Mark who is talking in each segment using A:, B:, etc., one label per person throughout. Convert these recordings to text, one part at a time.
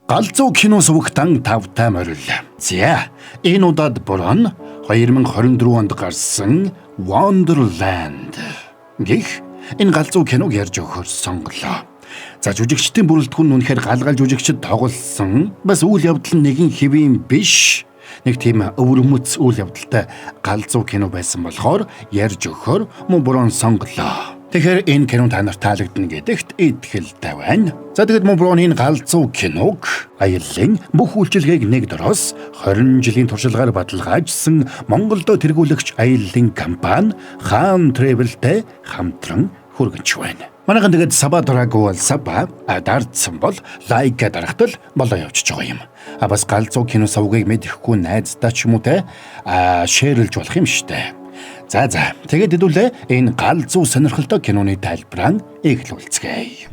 A: Галзуу кино сувагтан тавтай морил. За, энэ удаад борон 2024 онд гарсан Wonderland гэх энэ галзуу киног ярьж өгөхөөр сонголоо. За, жүжигчдийн бүрэлдэхүүн нь үнэхээр галгал жүжигчд тоглосон. Бас үйл явдал нь нэгэн хэвийн биш. Нэг тийм өвөрмөц үйл явдалтай галзуу кино байсан болохоор ярьж өгөхөөр мөн борон сонголоо. Тэгэхээр энэ кино та нарт таалагдана гэдэгт итгэлтэй байна. За тэгэд мөн борон энэ галзуу киног аяллаа бүх үйлчилгээг нэг дороос 20 жилийн туршлагаар баталгаажсан Монголдо тэргүүлэгч аяллаа компани Хаан Travel-тэй хамтран хүргэж байна. Манайхан тэгээд Саба дураагүй бол Саба дардсан бол лайк дарахтал болоо явчихж байгаа юм. Бас галзуу кино сувгийг мэдэхгүй найздаа ч юм уу те шеэрлж болох юм штэ. За тэгээд хэдүүлээ энэ галзуу сонирхолтой киноны тайлбараа эхлүүлцгээе.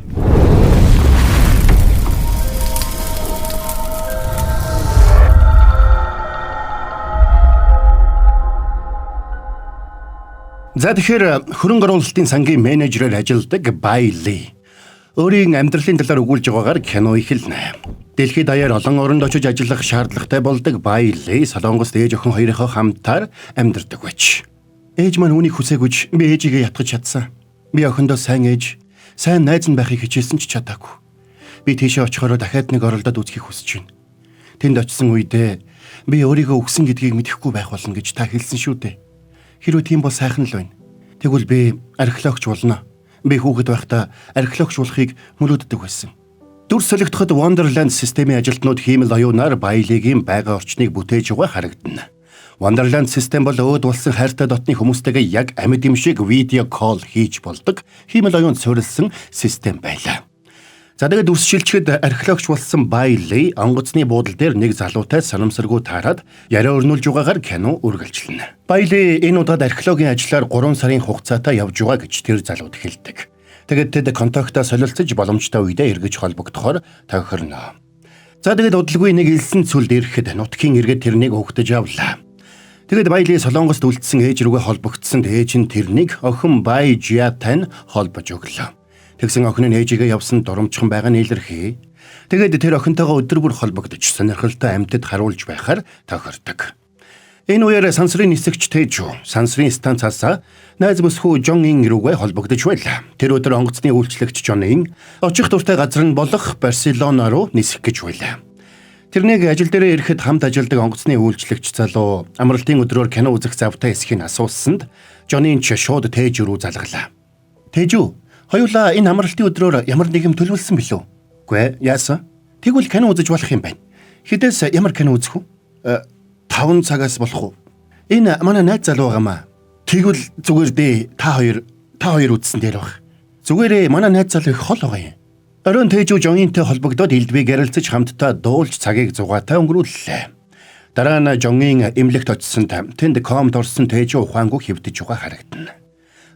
A: За тэгэхээр хөрөнгө оруулалтын сангийн менежерээр ажилладаг Байли өөрийн амьдралын талаар өгүүлж байгаагаар кино эхэлнэ. Дэлхийд даяар олон оронд очиж ажиллах шаардлагатай болдог Байли Солонгост ээж охин хоёрынхоо хамтаар амьдардаг байж. Ээж маань үүнийг хүсээгүйч би ээжигээ ятгах чадсан. Би охиндоо сайн ээж, сайн найз нь байхыг хичээсэн ч чадаагүй. Би тийшээ очихороо дахиад нэг оролдоод үзхийг хүсэж байна. Тэнд очисон үедээ би өөрийгөө өгсөн гэдгийг мэдэхгүй байх болно гэж та хэлсэн шүү дээ. Хэрвээ тийм бол сайхан л байна. Тэгвэл би археологч болно. Би хүүхэд байхдаа археологч болохыг мөрөөддөг байсан. Дүр солигдоход Wonderland системийн ажилтнууд хиймэл оюунаар Байлигийн байгаль орчныг бүтээж байгаа харагдана. Wonderland систем бол өөд болсон хайртай дотны хүмүүстэйгээ яг амьд юм шиг видео колл хийж болдог хиймэл оюунд суурилсан систем байлаа. За тэгээд дүрс шилжихэд археологч болсон Байли онгоцны буудал дээр нэг залуутай санамсаргүй таарад яриа өрнүүлж байгаагаар кино үргэлжлэнэ. Байли энэ удаад археологийн ажлаар 3 сарын хугацаатай явж байгаа гэж тэр залууд хэлдэг. Тэгээд тэд контактаа солилцож боломжтой үедээ эргэж холбогдохоор тохирно. За тэгээд удалгүй нэг элсэн цүлд ирэхэд нутгийн иргэд тэрнийг өгтөж авлаа. Тэгээд Байли Солонгост үлдсэн ээж рүүгээ холбогдсон ээж нь тэрнийг охин Байжиатай холбож өглөө. Тэгсэн охин нь ээжигээ явсан дурамчхан байгаа нь илэрхий. Тэгээд тэр охинтойгоо өдөр бүр холбогдож сонирхолтой амьтад харуулж байхаар тохирдог. Энэ үеэр сансрын нисэгч Тэжүү сансрын станцаас найз бүсгүй Жон-ин рүүгээ холбогдож байлаа. Тэр өдөр онгоцны үйлчлэгч Жон-ин очих дуртай газар нь болох Барселона руу нисэх гэж байлаа. Тэрнийг ажил дээрээ ирэхэд хамт ажилладаг онгоцны үйлчлэгч залуу амралтын өдрөөр кино үзэх завтай эсхийг асуусанд Жон-ин ч шууд Тэжүү рүү залглаа. Тэжүү, хоёулаа энэ амралтын өдрөөр ямар нэгэн төлөвлөсөн билүү? Үгүй яасан? Тэгвэл кино үзэж болох юм байна. Хэдээс ямар кино үзэх вэ? 5 цагаас болох уу? Энэ манай найз залуу байгаамаа. Тэгвэл зүгээр дээ та хоёр үзсэн дээр баг. Зүгээрээ манай найз залуу их хол байгаа юм. Оройн Тэжүү Жон-интэй холбогдоод элдвээ гэрэлцэж хамтдаа дуулж цагийг зугаатай өнгөрүүллээ. Дараа нь Жон-ин эмнэлэгт очисон тэнд комд орсон Тэжүү ухаангүй хэвдэж байгаа харагдана.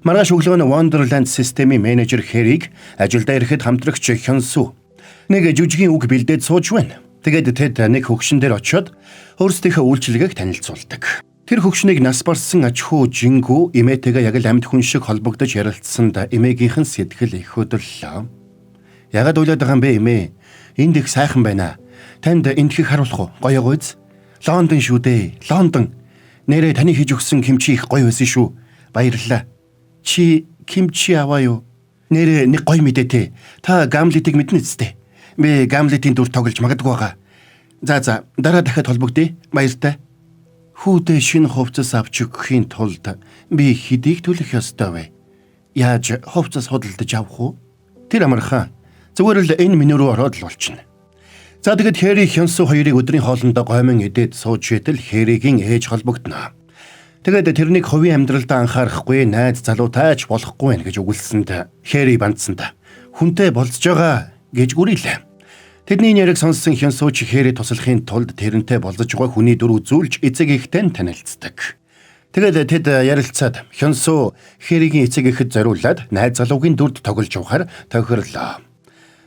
A: Маргааш өглөө нь Wonderland системийн менежер Хэрийг ажилдаа ирэхэд хамтрагч Хёнсу нэг жүжигийн үг бэлдээд сууж байна. Тэгээд тэд нэг хөгшин дээр очиод өөрсдийнхөө үйлчилгээг танилцуулдаг. Тэр хөгшнийг нас барсан аж ахуй Жингүү эмээтэйгээ яг л амьд хүн шиг холбогдож ярилцсанд эмээгийнхэн сэтгэл их хөдлөлөө. Ягаад уйлаад байгаа юм бэ эмээ? Энд их сайхан байна. Танд эндхийг харуулах уу? Гоё гойз. Лондон шүү дээ. Лондон. Нэрээ таны хийж өгсөн кимчи их гоё байсан шүү. Баярлалаа. Чи кимчи аваа юу? Нэрээ нэг гоё мэдээтэй. Та Гамлетийг мэднэ үстэй. Би Гамлетийн дүр тоглож магадгүй байгаа. За дараа дахиад холбогдъё. Баяртай. Хүүдээ шинэ хувцас авч өгөхийн тулд би хэдийг төлөх ёстой вэ? Яаж хувцас худалдаж авах уу? Тэр амархан. Зүгээр л энэ меню рүү ороод л болчихно. За тэгэд Хэри Хёнсу хоёрыг өдрийн хоолндоо гомон идээд сууж итэл Хэригийн ээж холбогдно. Тэгээд тэрнийг хувийн амьдралдаа анхаарахгүй найз залуутай ч болохгүй гэж өгүүлсэнд Хэри бандсанд хүнтэй болцож байгаа гэж гүрилээ. Тэдний нэрийг сонссон Хёнсу ч Хэри туслахын тулд тэрнтэй болцож байгаа хүний дүр үзүүлж эцэг эхтэй танилцдаг. Тэгээд тэд ярилцаад Хёнсу Хэригийн эцэг эхэд зориулаад найз залуугийн дүрд тоглож явахаар тохирлоо.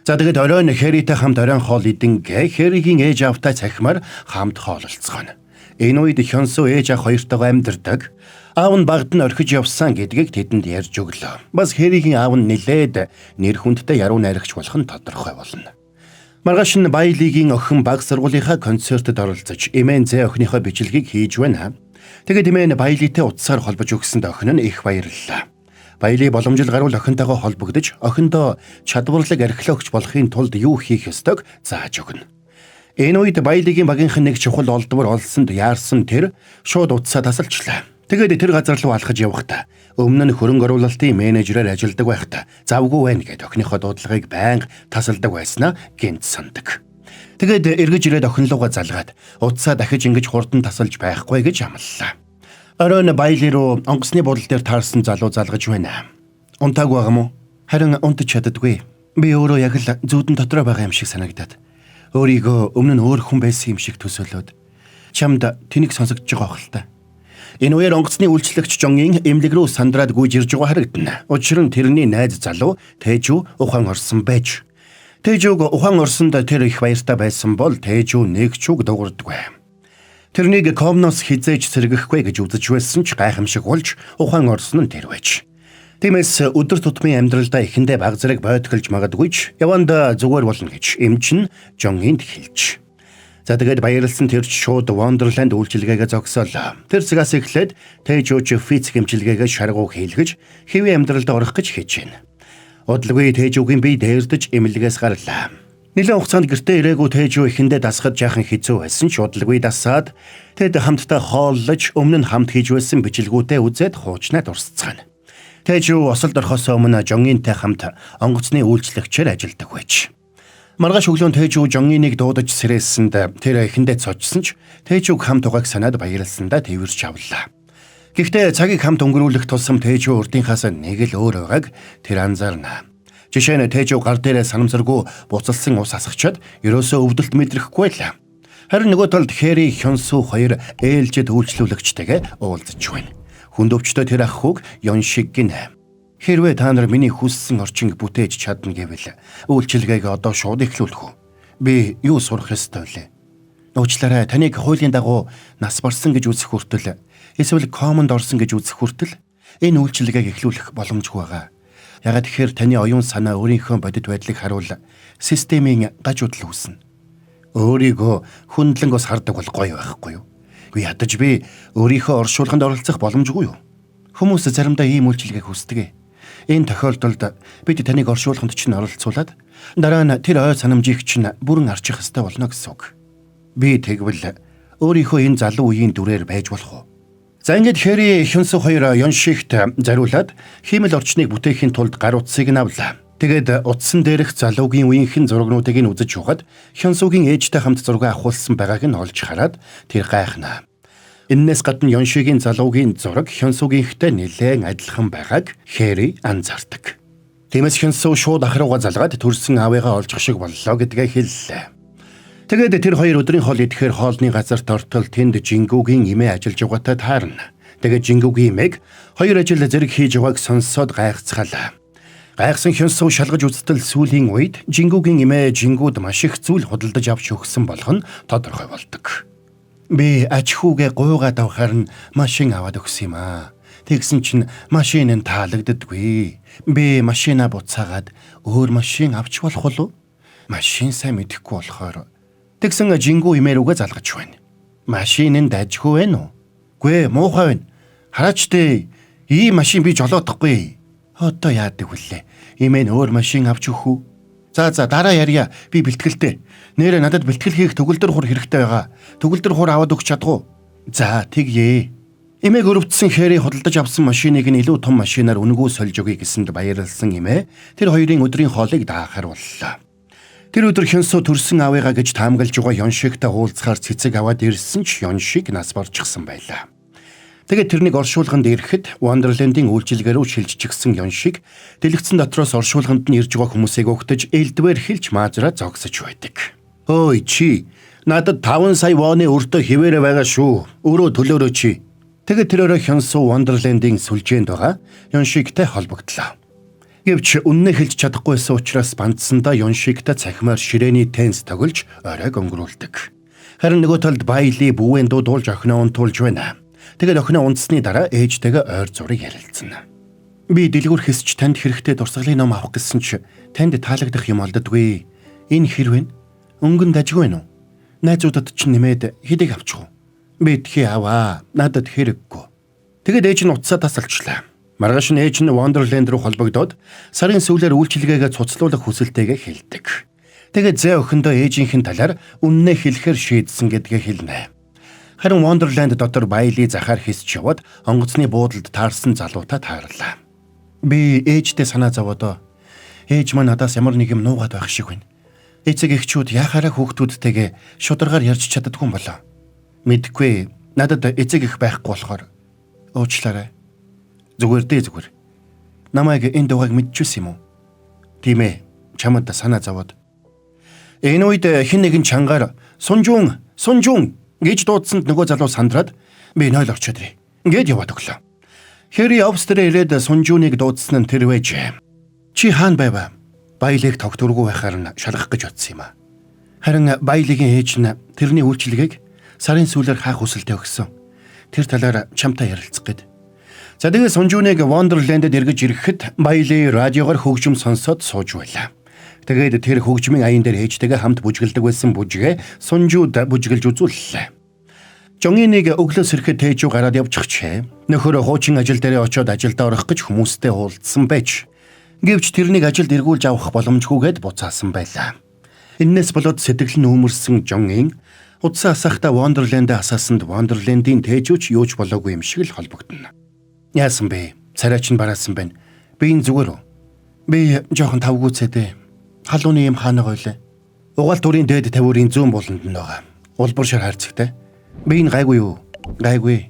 A: За тэгээд оройн Хэритэй хамт оройн хоол идэнгээ Хэригийн ээж аавтай цахимаар хамт хоололцгоно. Энэ үед Хёнсу ээж аав хоёртойгоо амьдардаг. Аав нь багд нь орхиж явсан гэдгийг тэдэнд ярьж өглөө. Бас Хэригийн аав нь нилээд нэр хүндтэй яруу найрагч болох нь тодорхой болно. Маргааш нь Баялигийн охин баг сургуулийнхаа концертод оролцож, Эмэн зэ охиныхоо бичлэгийг хийж байна. Тэгээд Эмэн Баялитай утсаар холбож өгсөнд охин нь их баярлалаа. Баяли боломжил гарвал охинтойгоо холбогдож, охиндоо чадварлаг археологч болохын тулд юу хийх ёстойг зааж өгнө. Энэ үед Баялигийн багийнхан нэг чухал олдвор олсонд яарсан тэр шууд утсаа тасалчлаа. Тэгээд тэр газар руу алхаж явахдаа өмнө нь хөрөнгө оруулалтын менежерээр ажилладаг байхдаа завгүй байна гэд охиныхоо дуудлагыг байнга тасалдаг байснаа гинт сандаг. Тэгээд эргэж ирээд охинлуугаа залгаад утсаа дахиж ингэж хурдан тасалж байхгүй гэж амлалаа. Оройн Баяли руу онгоцны будал дээр таарсан залуу залгаж байна. Унтааг байгаа мó? Харин унтаж чаддаггүй. Би өөрөө яг л зүүдэн дотроо байгаа юм шиг санагдаад. Өөрийгөө өмнө нь өөр хүн байсан юм шиг төсөөлөд чамд тэнийг сонсогдож байгаа хэл та. Энэ үеэр онгоцны үйлчлэгч Жонгийн эмнэлэг рүү сандраад гүйж ирж байгаа харагдана. Учир нь тэрний найз залуу Тэжүү ухаан орсон байж. Тэжүүг ухаан орсонд тэр их баяртай байсан бол Тэжүү нэгчүүг дуурдаггүй. Тэрнийг комноос хизээж сэргэхгүй гэж үзэж байсан ч гайхамшиг болж ухаан орсон нь тэр байж. Тиймээс өдөр тутмын амьдралдаа эхэндээ баг зэрэг бойтголж магадгүй ч яванд зүгээр болно гэж эмч нь Жонгинд хэлж. За тэгээд баярлсан тэр шууд Wonderland үйлчилгээгээ зогсоолоо. Тэр цагаас эхлээд Тэжүүч физик эмчилгээгээ шаргуу хийлгэж хэвийн амьдралд орох гэж хийж байна. Удалгүй Тэжүүгийн бие дээрдэж эмнэлгээс гарлаа. Нэлээд хугацаанд гэртээ ирээгүй Тэжүү эхэндээ дасгад жаахан хэцүү байсан ч удалгүй дасаад тэд хамтдаа хооллож өмнө нь хамт хийж байсан бичлгүүтээ үзээд хуучнаа дурсцгаана. Тэжүү осолд орохоос өмнө Жонginтэй хамт онгоцны үйлчлэгчээр ажилладаг байж. Маргааш өглөө Тэжүү Жонgiнийг дуудаж сэрээсэнд тэр эхэндээ цочсон ч Тэжүүг хамт угааг санаад баярлсандаа тэрвэрч авлаа. Гэхдээ цагийг хамт өнгөрүүлэх тусам Тэжүү урдынхаас нэг л өөр байгааг тэр анзаарна. Жишээ нь Тэжүү гар дээрээ санамсаргүй буцалсан ус асгачаад ерөөсөө өвдөлт мэдрэхгүй л. Харин нөгөө талд Хэри Хёнсу хоёр ээлжид үйлчлүүлэгчтэйгээ уулзаж байна. Хүндөвчтэй тэр ах хүүг Ёншиг гинэ. Хэрвээ та нар миний хүссэн орчинг бүтээж чадна гэвэл үйлчилгээг одоо шууд эхлүүлэх үү? Би юу сурах ёстой вэ? Уучлаарай, таныг хуулийн дагуу нас барсан гэж үзэх хүртэл эсвэл комонд орсон гэж үзэх хүртэл энэ үйлчилгээг эхлүүлэх боломжгүй байгаа. Ягаад тэгэхээр таны оюун санаа өөрийнхөө бодит байдлыг харуул системийн гажуудал үүснэ. Өөрийгөө хүндлэн ус хардаг бол гоё байхгүй юу? Үгүй ядаж би өөрийнхөө оршуулганд оролцох боломжгүй юу? Хүмүүс заримдаа ийм үйлчилгээг хүсдэг. Энэ тохиолдолд бид таныг оршуулганд чинь оролцуулаад дараа нь тэр ой санамжийг чинь бүрэн арчих ёстой болно гэсэн үг. Би тэгвэл өөрийнхөө энэ залуу үеийн дүрээр байж болох уу? За ингээд Хэри Хёнсу хоёр Ёншигт зариулаад хиймэл орчныг бүтээхийн тулд гар утсыг нь авлаа. Тэгээд утсан дээрх залуугийн үеийнхэн зурагнуудыг нь үзэж ухаад Хёнсугийн ээжтэй хамт зураг авахулсан байгааг нь олж хараад тэр гайхнаа. Иннээс гадна Ёншигийн залуугийн зураг Хёнсугийнхтэй нэлээн адилхан байгааг Хэри анзаардаг. Тиймээс Хёнсу шууд ах руугаа залгаад төрсөн аавыгаа олж шиг боллоо гэдгээ хэллээ. Тэгээд тэр хоёр өдрийн хоол идэхээр хоолны газарт ортол тэнд Жингүүгийн эмээ ажиллаж байгаатай таарна. Тэгээд Жингүүгийн эмээг хоёр ажил зэрэг хийж байгааг сонсоод гайхацгаалаа. Гайхсан Хёнсу шалгаж үзтэл сүүлийн үед Жингүүгийн эмээ Жингүүд маш их зүйл худалдаж авч өгсөн болох нь тодорхой болдог. Би аж хүүгээ гуйгаад авахаар нь машин аваад өгсөн юм аа. Тэгсэн чинь машин нь таалагддаггүй. Би машина буцаагаад өөр машин авч болох болов? Машин сайн мэдэхгүй болохоор тэгсэн Жингүү эмээ рүүгээ залгаж байна. Машин нь дажгүй байна уу? Гүй муухай байна. Хараач дээ. Ийм машин би жолоодохгүй. Одоо яадаг вүлээ? Эмээ нь өөр машин авч өгөх үү? За дараа ярья. Би бэлтгэлтэй. Нэрээ надад бэлтгэл хийх төгөлдөр хур хэрэгтэй байгаа. Төгөлдөр хур аваад өгч чадах уу? За тэгье. Эмээг өрөвдсөн Хэри худалдаж авсан машиныг нь илүү том машинаар өнгөө сольж өгье гэсэнд баярлсан эмээ тэр хоёрын өдрийн хоолыг даахаар боллоо. Тэр өдөр Хёнсу төрсөн аавыгаа гэж таамаглаж байгаа Ёншигтай уулзахаар цэцэг аваад ирсэн ч Ёншиг нас барчихсан байлаа. Тэгээд тэрнийг оршуулганд ирэхэд Wonderland-ийн үйлчилгээ рүү шилжчихсэн Ёншиг дэлгэцэн дотроос оршуулганд нь ирж байгаа хүмүүсийг өгтөж элдвээр хэлж маажраа зогсож байдаг. Ой чи надад 5 сая воны өртөө хിവэрэ байгаа шүү. Өрөө төлөөрөө чи. Тэгээд тэр өрөө Хёнсу Wonderland-ийн сүлжээнд байгаа Ёншигтай холбогдлоо. Гэвч үннээ хэлж чадахгүйсэн учраас бандсандаа Ёншигтай цахимаар ширээний тенс тоглож оройг өнгөрүүлдэг. Харин нөгөө талд Баяли бүвэн дуулж охиноо унтуулж байна. Тэгээд охиноо унтсны дараа ээжтэйгээ ойр зураг ярилцсан. Би дэлгүүр хэсч танд хэрэгтэй дурсгалын ном авах гэсэн чи танд таалагдах юм олддгүй. Энэ хэрвэн Өнгөн дажгүй нү. Найзуудад чинь нэмээд хэдийг авчих уу? Би тхий аваа. Надад хэрэггүй. Тэгээд ээж нь уцаа тасалчлаа. Маргааш нь ээж нь Wonderland руу холбогдоод сарын сүүлээр үйлчилгээгээ цуцлуулах хүсэлтэйгээ хэлдэг. Тэгээд зэ өхөндөө ээжийнхэн талаар үннээ хэлэхээр шийдсэн гэдгээ хэлнэ. Харин Wonderland дотор баялыг захаар хийсч яваад онгоцны буудалд таарсан залуутаа таарлаа. Би ээжтэй санаа зовоодоо. Ээж маань надаас ямар нэг юм нуугаад байх шиг байна. Эцэг эхчүүд яхаараа хүүхдүүдтэйгээ шударгаар ярьж чаддаггүй юм болоо. Мэдгүй. Надад эцэг их байхгүй болохоор уучлаарай. Зүгээр. Намайг энэ дугааг мэдчихсэн юм уу? Тийм ээ. Чамд санаа зовоод. Энэ үед хэн нэгэн чангаар Сунжун гэж дуудсанд нөгөө залуу сандраад би 0 орчоод ирээ. Ингээд яваад өглөө. Хэри Австрали ирээд Сунжуныг дуудсан нь тэр байж. Чи хаана байваа? Баялыг тогтворгүй байхаар нь шалгах гэж бодсон юм а. Харин баялагын ээж нь тэрний үйлчилгээг сарын сүүлээр хаах хүсэлтэй өгсөн. Тэр талаар чамтай ярилцах гээд. За тэгээд Сунжуныг Wonderland-д эргэж ирэхэд баялын радиогоор хөгжим сонсоод сууж байлаа. Тэгээд тэр хөгжмийн аян дээр ээжтэйгээ хамт бүжгэлдэг байсан бүжгээ Сунжууд бүжгэлж үзүүллээ. Жонгийг өглөөс ирэхэд тээж юу гараад явчихчээ. Нөхөр хуучин ажил дээр очиод ажилдаа орох гэж хүмүүстэй уулзсан байж. Гэвч тэрнийг ажилд эргүүлж авах боломжгүйгээд буцаасан байлаа. Иннээс болоод сэтгэл нь үүмэрсэн Жонгийн утсаа асаахта Wonderland-д асаасанд Wonderland-ийн тээжүүч юуч болоогүй юм шиг л холбогдно. Яасан бэ? Царай чинь бараасан байна. Би энэ зүгээр үү? Би жоохон тавгүйцээдээ. Халууны юм хаанаа гойлээ. Угаал төрийн дээд тавиурын зүүн буланд нь байгаа. Улбар шар хайрцагтай. Би энэ гайгүй юу? Гайгүй.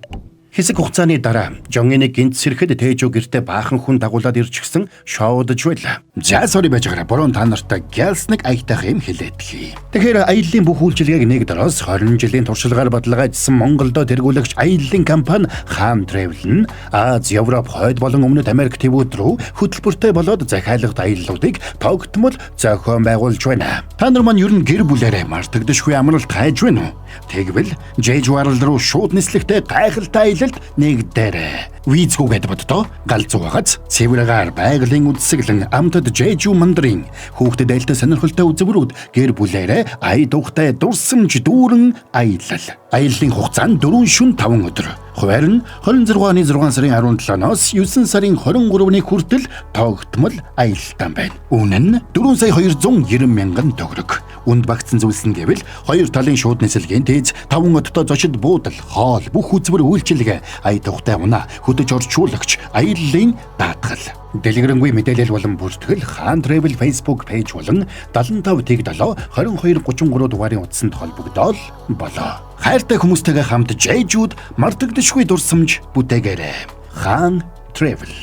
A: Хэсэг хугацааны дараа Жонгийг гинт сэрхэд тээжүү гэртээ баахан хүн дагуулад ирчихсэн шоудж байлаа. За сори байж гараа. Буруу та нартай гялсныг аятайх юм хэлээдхий. Тэгэхээр аяллаа бүх үйлчилгээг нэг дороос 20 жилийн туршлагаар бодлогоодсан Монголдо тэргүүлэгч аяллаа компани Khan Travel нь Аз, Европ, Хойд болон Өмнөд Америк твүүд рүү хөтөлбөртэй болоод захиалгад аяллуудыг тогтмол зохион байгуулж байна. Та нар маань ер нь гэр бүлээрээ мартагдашгүй амралт хайж байна уу? Тэгвэл J-World руу шууд нислэгтэй гайхалтай нэг дээр визгүйгээд боддоо галзуу хагац цэвэргаар байгалийн үдсгэлэн амтад Jeju мандрын хүүхдэд айлтай сонирхолтой үзүүрүүд гэр бүлээрээ ая дуухтай дурсамж дүүрэн аялал. Аяллаа хугацаа нь 4 шөнө 5 өдөр. Хуваар нь 26 оны 6 сарын 17-ноос 9 сарын 23-ны хүртэл тогтмол аялалтай байна. Үнэ нь 4 сая 290 мянган төгрөг. Үнд багтсан зүйлс нь гэвэл хоёр талын шууд нислэгийн тээз 5 өдөртөө зочид буудал, хоол, бүх үзмэр үйлчилгээ, ая тухтай унаа, хөдөж орчуулагч, аяллаа даатгал. Дэлгэрэнгүй мэдээлэл болон бүртгэл Khan Travel Facebook пэйж болон 75 тэг 7 22 33 дугаарын утсанд холбогдоод болоо. Хайртай хүмүүстэйгээ хамт Jeju-д мартагдашгүй дурсамж бүтээгээрэй. Khan Travel.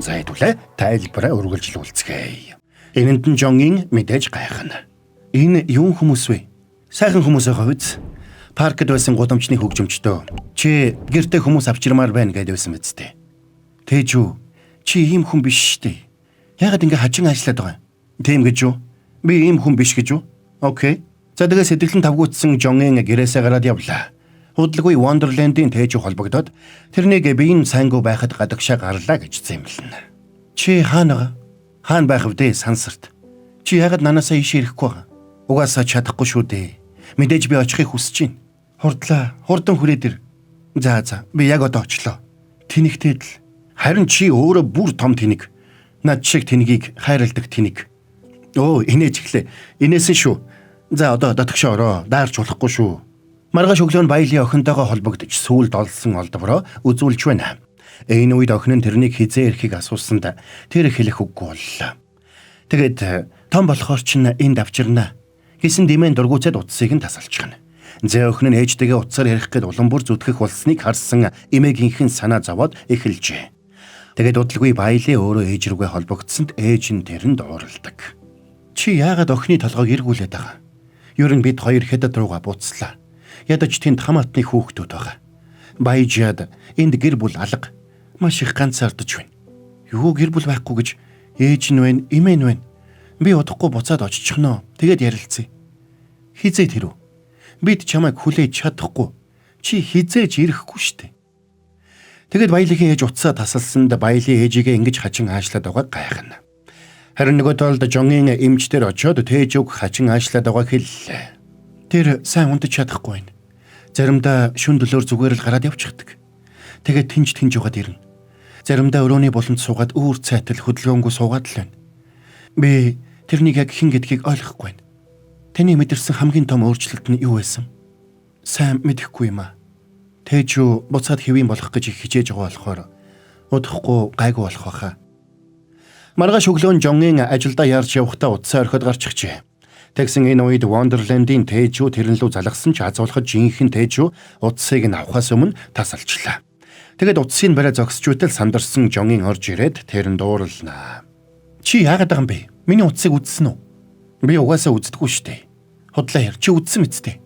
A: За хэдүүлээ тайлбараа үргэлжлүүлцгээе. Энэнд нь Жонгийн мэдээж гайхна. Энэ юун хүмүүс вэ? Сайхан хүмүүсийн хувьд паркд байсан гудамжны хөгжимчдөө чи гэртээ хүмүүс авчирмаар байна гэдэг байсан мэт. Тэжүү чи ийм хүн биш штэ. Ягаад ингэ хажин ажиллаад байгаа юм? Тийм гэж юу? Би ийм хүн биш гэж юу? Окей. За тэгээ сэтгэлэн тавгуутсан Жонгийн гэрээсээ гараад явлаа. Удалгүй Wonderland-ийн тээжүү холбогдоод тэрнийг биеийн сайнгүй байхад гадагшаа гарлаа гэжсэн юм лэн. Чи хаана байх вдэ сансарт? Чи ягаад нанаасаа иш ирэхгүй байгаа? Угаасаа чадахгүй шүү дээ. Мэдээж би очихыг хүсэж байна. Хурдан хүрээд ир. За би яг одоо очлоо. Тэнэгтэй л. Харин чи өөрөө бүр том тэнэг. Над шиг тэнгийг хайрладаг тэнэг. Инээж эхлээ. Инээсэн шүү. За одоо дотгошоо ороо. Даарч болохгүй шүү. Маргааш өглөө нь баялын охинтойгоо холбогдож сүүлд олсон олдвороо үзүүлж байна. Энэ үед охин нь тэрнийг хизээ ирэхийг асуусанд тэр хэлэх үггүй боллоо. Тэгээд том болохоор ч энд авчирна гэсэн дэмэн дургуйцад утсыг нь тасалчихна. Зэ охин нь ээжтэйгээ утсаар ярих гээд улам бүр зүтгэх болсныг харсан эмээгийнхэн санаа зовоод эхэлжээ. Тэгээд удалгүй баялын өөрөө ээж рүүгээ холбогдсонд ээж нь тэрэнд уурладаг. Чи яагаад охины толгойг эргүүлээд байгаа? Ер нь бид хоёр хятад руугаа буцлаа. Ядаж тэнд хамаатны хүүхдүүд байгаа. Баяжаад энд гэр бүл алга маш их ганцаардаж байна. Юу гэр бүл байхгүй гэж ээж нь вэ, эмээ нь вэ? Би удахгүй буцаад оччихноо. Тэгээд ярилцъя. Хизээ тэрв. Бид чамайг хүлээж чадахгүй. Чи хизээж ирэхгүй штэ. Тэгэд баялагын ээж утсаа тасалсанд баялын ээжигээ ингэж хачин аашлаад байгаа гайхна. Харин нөгөө талд Жонгийн эмчтэр очиод Тэжүүг хачин аашлаад байгааг хэллээ. Тэр сайн унтаж чадахгүй байна. Заримдаа шүн дөлөөр зүгээр л гараад явчихдаг. Тэгээд тэнж угаад ирнэ. Заримдаа өрөөний болонд суугаад үүр цайтал хөдөлгөөнгүй суугаад л байна. Би тэрнийг яг хэн гэдгийг ойлгохгүй байна. Таны мэдэрсэн хамгийн том өөрчлөлт нь юу байсан? Сайн мэдэхгүй юм аа. Тэжүү буцаад хэвийн болох гэж их хичээж байгаа болохоор удахгүй гайгүй болох байхаа. Маргааш өглөө Жонгийн ажилдаа яарч явахдаа утсаа орхиод гарчихжээ. Тэгсэн энэ үед Wonderland-ийн Тэжүү тэрэн лүү залгасан ч азуулахад жинхэнэ Тэжүү утсыг нь авахаас өмнө тасалчлаа. Тэгэд утсыг барай зогсчүйтэл сандарсан Жонгийн орж ирээд тэрэн дуурлнаа. Чи яагаад байгаа юм бэ? Миний утсыг үзсэн үү? Би угаасаа үздэггүй штэ. Худлаа яар чи үзсэн мэт.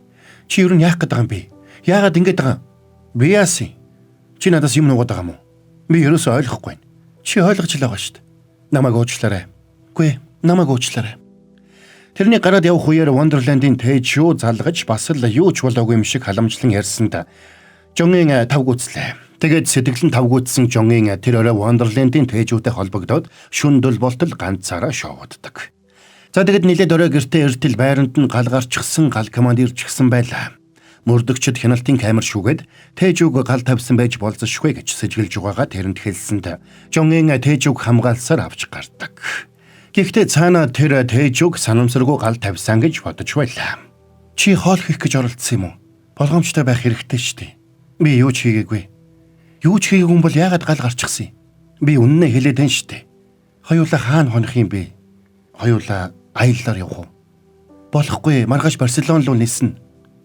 A: Чи юу яах гээд байгаа юм бэ? Яагаад ингэж байгаа юм? Би яасан? Чи надаас юм нуугаад байгаа юм уу? Би ерөөсөө ойлгохгүй байна. Чи ойлгож л байгаа штэ. Намайг уучлаарай. Үгүй, намайг уучлаарай. Тэрний гараад явах үеэр Wonderland-ийн Тэжүү залгаж бас л юу ч болоогүй юм шиг халамжлан ярьсанд Жонгийн тавгууцлаа. Тэгээд сэтгэлэн тавгуудсан Жонгийн тэр орой Wonderland-ийн Тэжүүтэй холбогдоод шүндөл болтол ганцаараа шоуддаг. За тэгэд нилээд орой гэртээ эртэл байранд нь гал гарчихсан гал командирчгсан байлаа. Мөрдөгчд хяналтын камер шүүгээд Тэжүүг гал тавьсан байж болзошгүй гэж сэжгэлж байгаагаа тэрэнд хэлсэнд Жонгийн Тэжүүг хамгаалсаар авч гардаг. Гэхдээ цаана тэр Тэжүүг санамсаргүй гал тавьсан гэж бодож байлаа. Чи хоол хийх гэж оролдсон юм уу? Болгоомжтой байх хэрэгтэй шүү дээ. Би юу ч хийгээгүй. Юу ч хийгээгүй юм бол яагаад гал гарчихсан юм? Би үнэнээ хэлээд байна шүү дээ. Хоёулаа хаана хонох юм бэ? Хоёулаа аяллаар явах уу? Болохгүй, маргааш Барселон руу ниснэ.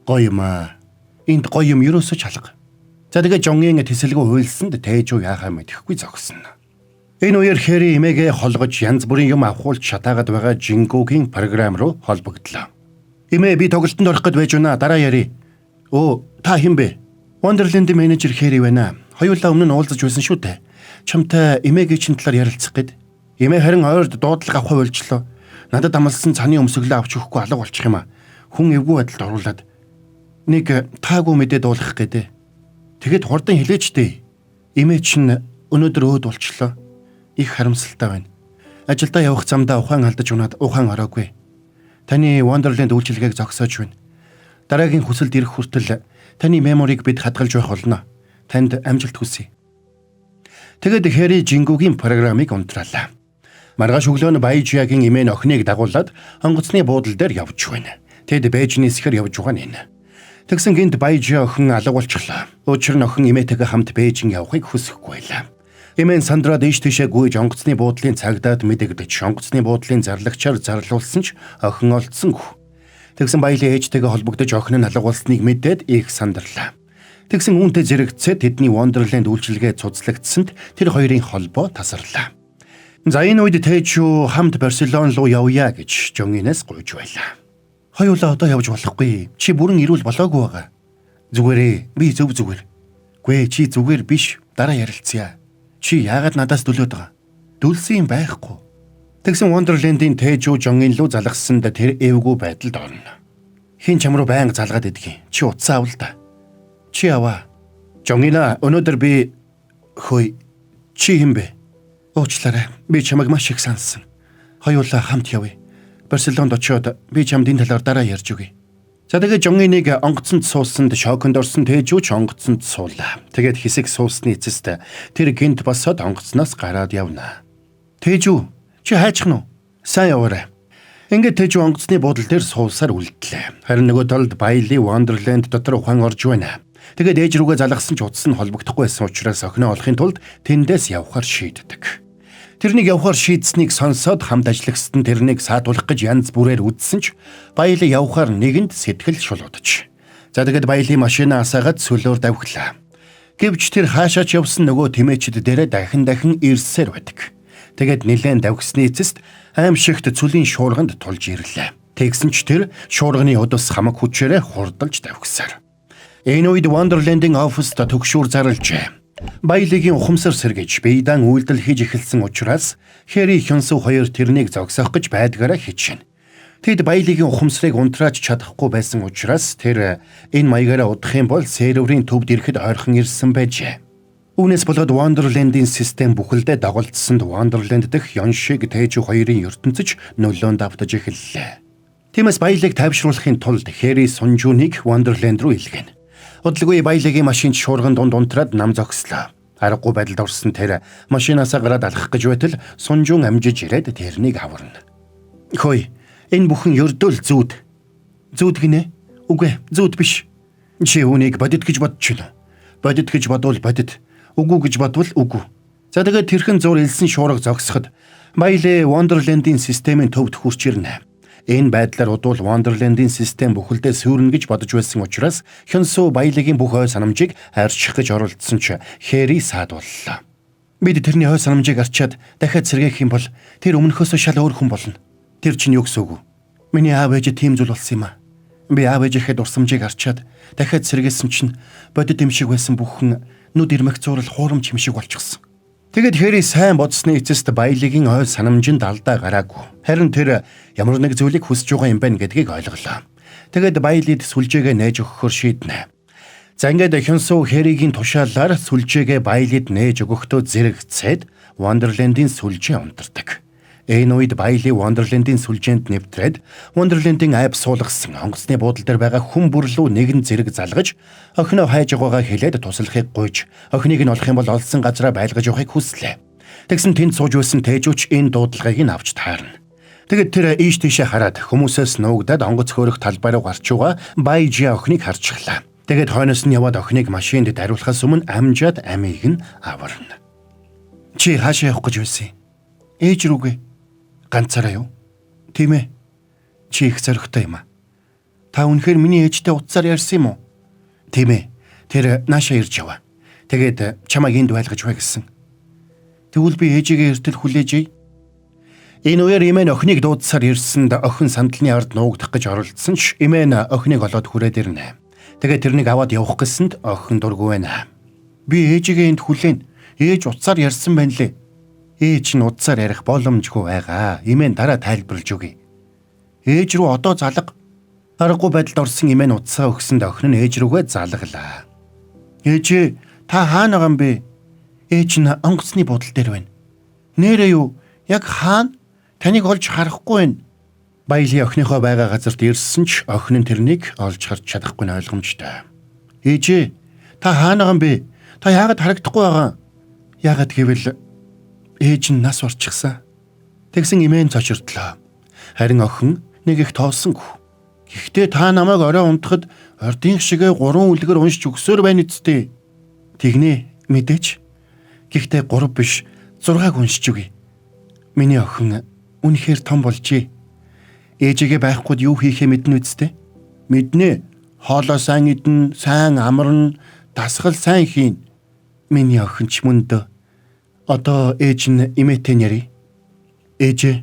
A: Гоё юм аа. Энд гоё юм ерөөсөө чалга. За тэгээ Жонгийн тэсэлгүй хуйлсанд Тэжүү яахаа мэдэхгүй зогсно. Энэ үеэр Хэри эмээгээ холгож янз бүрийн юм авахулж шатаагаад байгаа Жингүүгийн програм руу холбогдлоо. Эмээ би тоглолтод орох гээд байж байна. Дараа ярий. Оо, та хэн бэ? Wonderland-ийн менежер Хэри байна. Хоёулаа өмнө нь уулзаж байсан шүү дээ. Чамтай эмээгийн чин талаар ярилцах гээд. Эмээ харин ойрд дуудлага авах хуйлчлоо. Надад амлсан цаны өмсгөлөө авч өгөхгүй алга болчих юм аа. Хүн эвгүй байдалд оруулаад нэг таагүй мэдээ дуулах гэдэг. Тэгэд хурдан хэлээч дээ. Эмээ чинь өнөөдөр өөд болчлоо. Их харамсалтай байна. Ажилдаа явах замдаа ухаан алдаж унаад ухаан ороогүй. Таны Wonderland үйлчилгээг зогсоож байна. Дараагийн хүсэлд ирэх хүртэл таны меморийг бид хадгалж байх болно. Танд амжилт хүсье. Тэгэд Хэри Жингүүгийн програмыг унтраалаа. Маргааш өглөө нь Баяжиагийн эмээ охиныг дагуулад онгоцны буудлын дээр явж байна. Тэд Бээжний сэхэр явж байгаа нь. Тэгсэн гинт Баяжиа охин алга болчихлоо. Учир нь охин эмээтэйгээ хамт Бээжин явахыг хүсэхгүй байлаа. Эмээ Сандра дэш тийшээ гүйж онгоцны буудлын цагдаад мэдэгдэж онгоцны буудлын зарлагчаар зарлуулсан ч охин олдсонгүй. Тэгсэн баялын ээжтэйгээ холбогдож охин нь алга болсныг мэдээд их сандарлаа. Тэгсэн үүнтэй зэрэгцээ тэдний Wonderland үйлчилгээ цуцлагдсанд тэр хоёрын холбоо тасарлаа. За энэ үед Тэжүү хамт Барселон руу явъя гэж Жонginээс гуйж байлаа. Хоёулаа одоо явж болохгүй. Чи бүрэн ирүүл болоогүй байгаа. Зүгээрээ би зүгээр. Гүй чи зүгээр биш. Дараа ярилцъя. Чи яагаад надаас дөлөөд байгаа? Дүлсэн юм байхгүй. Тэгсэн Wonderland-ийн Тэжүү Жongin руу залгасанд тэр эвгүй байдалд орно. Хин чам руу байнга залгаад идэх. Чи утсаа авал та. Чи аваа. Жongin өнөөдөр би хөөе. Чи хэм бэ? Уучлаарай. Би чамайг маш их сансан. Хоёулаа хамт явъя. Барселонд очиод би чамд энэ талаар дараа ярьж өгье. За тэгээ Жongиныг онгоцонд суусанд шоконд орсон Тэжүү ч онгоцонд суулаа. Тэгээд хэсэг суусны эцэст тэр гинт босоод онгоцноос гараад явна. Тэжүү, чи хайчих нь уу? Сайн яваарай. Ингээд Тэжүү онгоцны буудлын дээр суусаар үлдлээ. Харин нөгөө талд Баялын Wonderland дотор ухаан орж байна. Тэгээд ээж рүүгээ залгасан ч утас нь холбогдохгүй байсан учраас охиноо олохын тулд тэндээс явхаар шийддэг. Тэрнийг явхаар шийдсэнийг сонсоод хамт ажиллагчид нь тэрнийг саадуулах гэж янз бүрээр үдсэн ч Баялын явхаар нэгэнд сэтгэл шулуудаж. За тэгээд Баялын машинаа асаагаад сүлөөр давхлаа. Гэвч тэр хаашаач явсан нөгөө тэмээчд дээрээ дахин ирсээр байдаг. Тэгээд нилээн давхсны эцэст аимшигт цүлийн шуурганд тулж ирлээ. Тэгсэн ч тэр шуурганы удас хамаг хүчээрээ хурдалж давхсаар. Энэ үед Wonderland-ийн оффист төгшүүр зарлжээ. Баялагийн ухамсар сэргэж бейдан үйлдэл хийж эхэлсэн учраас Хэри Хёнсү хоёр тэрнийг зогсоох гэж байдгаараа хичээнэ. Тэд Баялагийн ухамсарыг унтрааж чадахгүй байсан учраас тэр энэ маягаараа удах юм бол серверийн төвд ирэхэд ойрхон ирсэн байжээ. Үүнээс болоод Wonderland-ийн систем бүхэлдээ дагуулдсанд Wonderland дэх Ёншиг Тэжүү хоёрын ертөнцөж нөлөөнд автаж эхэллээ. Тиймээс баялаг тайвшруулахын тулд Хэри Сунжүүнийг Wonderland руу илгээнэ. Удалгүй баялагийн машинд шуурган дунд унтраад нам зогслоо. Аргагүй байдалд орсон тэр машинаасаа гараад алхах гэж байтал Сунжүүн амжиж ирээд тэрнийг аварна. Хөөе, энэ бүхэн ердөөл зүүд. Зүүд гинэ? Үгүй, зүүд биш. Чи үүнийг бодит гэж бодож байна. Бодит гэж бодвол бодит. Үгүй гэж бодвол үгүй. За тэгээд тэрхэн зур илсэн шуурга зогсоход баялаа Wonderland-ийн системийн төвд хурч ирнэ. Энэ байдлаар удвал Wonderland-ийн систем бүхэлдээ сүрнэ гэж бодож байсан учраас Хёнсу баялагийн бүх ой санамжийг арчих гэж оролдсон ч Хэри саад боллоо. Бид тэрний ой санамжийг арчаад дахиад сэргээх юм бол тэр өмнөхөөсөө шал өөр хүн болно. Тэр чинь юу гэсэн үг вэ? Миний аав ээж тийм зүйл болсон юм аа. Би аав ээжийнхээ дурсамжийг арчаад дахиад сэргээсэн чинь бодит юм шиг байсан бүхэн нүд ирмэх зурал хуурамч юм шиг болчихсон. Тэгэд Хэри сайн бодсны эцэст баялагийн ой санамжинд алдаа гараагүй. Харин тэр ямар нэг зүйлийг хүсэж байгаа юм байна гэдгийг ойлголоо. Тэгэд баялид сүлжээгээ нээж өгөхөөр шийднэ. За ингээд Хёнсу Хэригийн тушаалаар сүлжээгээ баялид нээж өгөхдөө зэрэгцээд Wonderland-ийн сүлжээ унтардаг. Энэ үед баялын Wonderland-ийн сүлжээнд нэвтрээд Wonderland-ийн айб суулгасан онгоцны буудлын дээр байгаа хүн бүрлүү нэгэн зэрэг залгаж охиноо хайж байгаагаа хэлээд туслахыг гуйж охиныг нь олох юм бол олсон газараа байлгаж явахыг хүслээ. Тэгсэн тэнд сууж байсан Тэжүүч энэ дуудлагыг нь авч таарна. Тэгэд тэр ийш тийшээ хараад хүмүүсээс нуугдаад онгоц хөөрөх талбай руу гарч байгаа Баяжи охиныг харчихлаа. Тэгэд хойноос нь яваад охиныг машинд дариулахаас өмнө амжаад амийг нь аварна. Чи хаашаа явах гэж байсан юм? Ээж рүүгээ. Ганцаараа юу? Тийм ээ. Чи их зоригтой юм аа. Та үнэхээр миний ээжтэй утсаар ярьсан юм уу? Тийм ээ. Тэр наашаа ирж яваа. Тэгээд чамайг энд байлгаж бай гэсэн. Тэгвэл би ээжигээ эртэл хүлээж. Энэ үеэр Имэн охиныг дуудсаар ирсэнд охин сандалны ард нуугдах гэж оролдсон ч Имэн охиныг олоод хүрээд ирнэ. Тэгээд тэрнийг аваад явах гэсэнд охин дургүй байна. Би ээжигээ энд хүлээн. Ээж утсаар ярьсан байна лээ. Ээж нь удсаар ярих боломжгүй байгаа. Имэн дараа тайлбарлаж өгье. Ээж рүү одоо залга. Аргагүй байдалд орсон Имэн удсаа өгсөнд охин нь ээж рүүгээ залглаа. Ээж, та хаана байгаа юм бэ? Ээж нь онгоцны буудлын дээр байна. Нэрээ юу? Яг хаана? Таныг олж харахгүй байна. Баялын охиныхоо байгаа газарт ирсэн ч охин нь тэрнийг олж харж чадахгүй нь ойлгомжтой. Ээж, та хаана байгаа юм бэ? Та яагаад харагдахгүй байгаа? Яагаад гэвэл ээж нь нас орчихсан. Тэгсэн Имэн цочирдлоо. Харин охин нэг их тоолсонгүй. Гэхдээ та намайг орой унтахад ордын шигээ 3 үлгэр уншиж өгсөөр байна үсттэй. Тэгнэ мэдээч. Гэхдээ 3 биш 6-г уншиж өгье. Миний охин үнэхээр том болжээ. Ээжигээ байхгүйд юу хийхээ мэднэ үсттэй. Мэднэ. Хоолоо сайн идэн, сайн амарна, дасгал сайн хийн. Миний охин ч мөндөө. Одоо ээж нь Имэтэй нэрий. Ээж,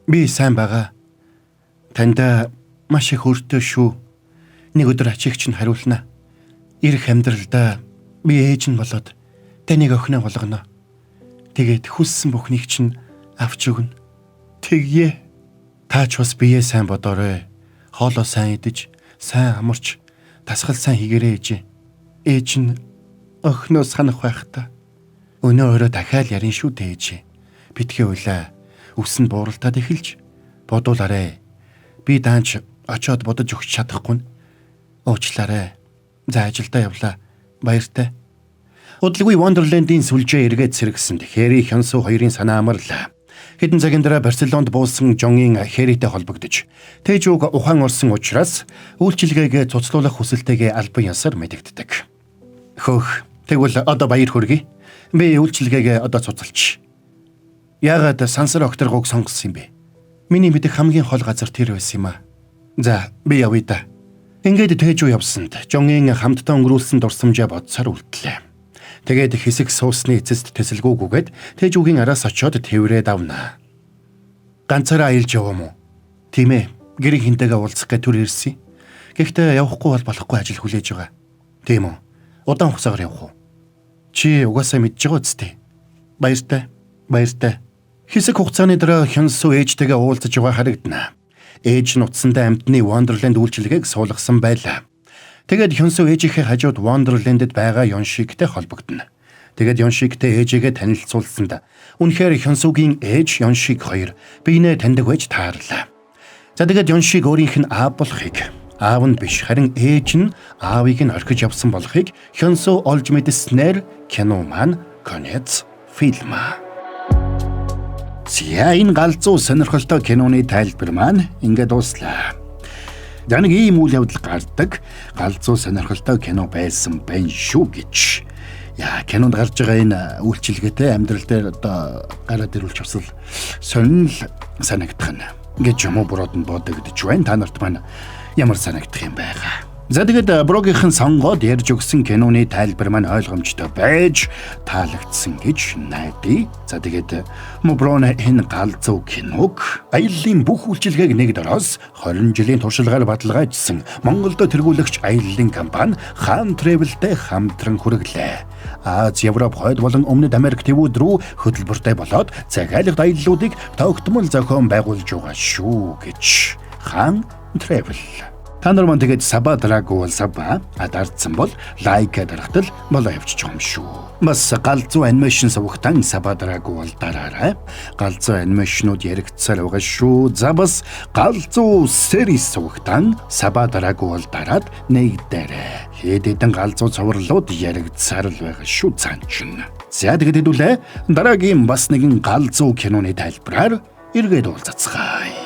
A: би сайн байгаа. Танд маш их өртөө шүү. Нэг өдөр ачигч нь хариулна. Ирэх амьдралдаа би ээж нь болоод таныг охиноо болгоно. Тэгээд хүссэн бүхнийг чинь авч өгнө. Тэгье. Та ч бас бие сайн бодоорой. Хоолоо сайн идэж, сайн амарч, дасгал сайн хийгээрэй ээж. Ээж нь охиноо санах байх та. Өнөө өрөө дахиад ярин шүү дээж. Битгий уйлаа. Үсэнд бууралтаад эхэлж бодуулаарэ. Би даанч очоод бодож өгч чадахгүй. Уучлаарай. За ажилдаа явлаа. Баяртай. Удалгүй Wonderland-ийн сүлжээ эргээд сэргсэнд Хэри Хёнсу хоёрын санаа амарлаа. Хэдэн цагийн дараа Барселонд буусан Жонгийн Хэритэй холбогдож Тэжүүг ухаан орсон учраас үйлчилгээгээ цуцлуулах хүсэлтэйгээ албан ёсоор мэдэгддэг. Хөөх, тэгвэл одоо баяр хүргэе. Би үйлчилгээгээ одоо цуцалч. Яагаад сансар окторгог сонгосон юм бэ? Миний мэдэх хамгийн хол газар тэр байсан юм аа. За, би явъя да. Ингээд Тэжүү явсанд Жонгийн хамтдаа өнгөрүүлсэн дурсамжаа бодсоор үлдлээ. Тэгээд хэсэг суусны эцэст тэсэлгүүгүйгээд Тэжүүгийн араас очиод тэврээд авнаа. Ганцаараа аялж явам уу? Тийм ээ, гэрийн хинтэйгээ уулзах гэж түр ирсэн. Гэхдээ явахгүй бол болохгүй ажил хүлээж байгаа. Тийм үү? Удаан хугацаагаар явах уу? Чи угаасаа мэдж байгаа үстэй. Баяртай. Баяртай. Хэсэг хугацааны дараа Хёнсу ээжтэйгээ уулзаж байгаа харагдана. Ээж нь утсандаа амьтны Wonderland үйлчилгээг суулгасан байлаа. Тэгээд Хёнсу ээжийнхээ хажууд Wonderland-д байгаа Ёншигтэй холбогдно. Тэгээд Ёншигтэй ээжигээ танилцуулсанд үнэхээр Хёнсугийн ээж Ёншиг хоёр биенээ таньдаг байж таарлаа. За тэгээд Ёншиг өөрийнх нь аав болохыг, аав нь биш харин ээж нь аавыг нь орхиж явсан болохыг Хёнсу олж мэдснээр кино маань конец фильм. За энэ галзуу сонирхолтой киноны тайлбар маань ингээд дуслаа. За нэг ийм үйл явдал гардаг галзуу сонирхолтой кино байсан байна шүү гэж. Яа кинонд гарч байгаа энэ үйлчилгээтэй амьдрал дээр одоо гараад ирүүлж авсал сонирхол санагдах нь гэж юм уу бурууд нь бодогдож байна. Та нарт маань ямар санагдах юм байгаа. За тэгээд Брогийнхэн сонгоод ярьж өгсөн киноны тайлбар маань ойлгомжтой байж таалагдсан гэж найдаа. За тэгээд Моброна энэ галзуу киног аяллаа бүх үйлчилгээг нэг дороос 20 жилийн туршлагаар баталгаажсан Монголд тэргүүлэгч аяллаа компани Хаан Travel-тэй хамтран хүргэлээ. Аз, Европ, Хойд болон Өмнөд Америк төвүүд рүү хөтөлбөртэй болоод захиалгад аяллуудыг тогтмол зохион байгуулж байгаа шүү гэж Хаан Travel. Та нар маань тэгээд Саба Драгуул Саба адардсан бол лайк дарахтал болоо явчих юм шүү. Бас галзуу анимашн сувагтан Саба Драгуул дараарай. Галзуу анимашнууд яригдсаар байгаа шүү. За бас галзуу сервис сувагтан Саба Драгуул дараад нэгдээрэй. Хэдэн галзуу цувралууд яригдсаар л байгаа шүү цаанчин. За тэгээд хэдүүлээ дараагийн бас нэгэн галзуу киноны тайлбараар эргээд уулзацгаая.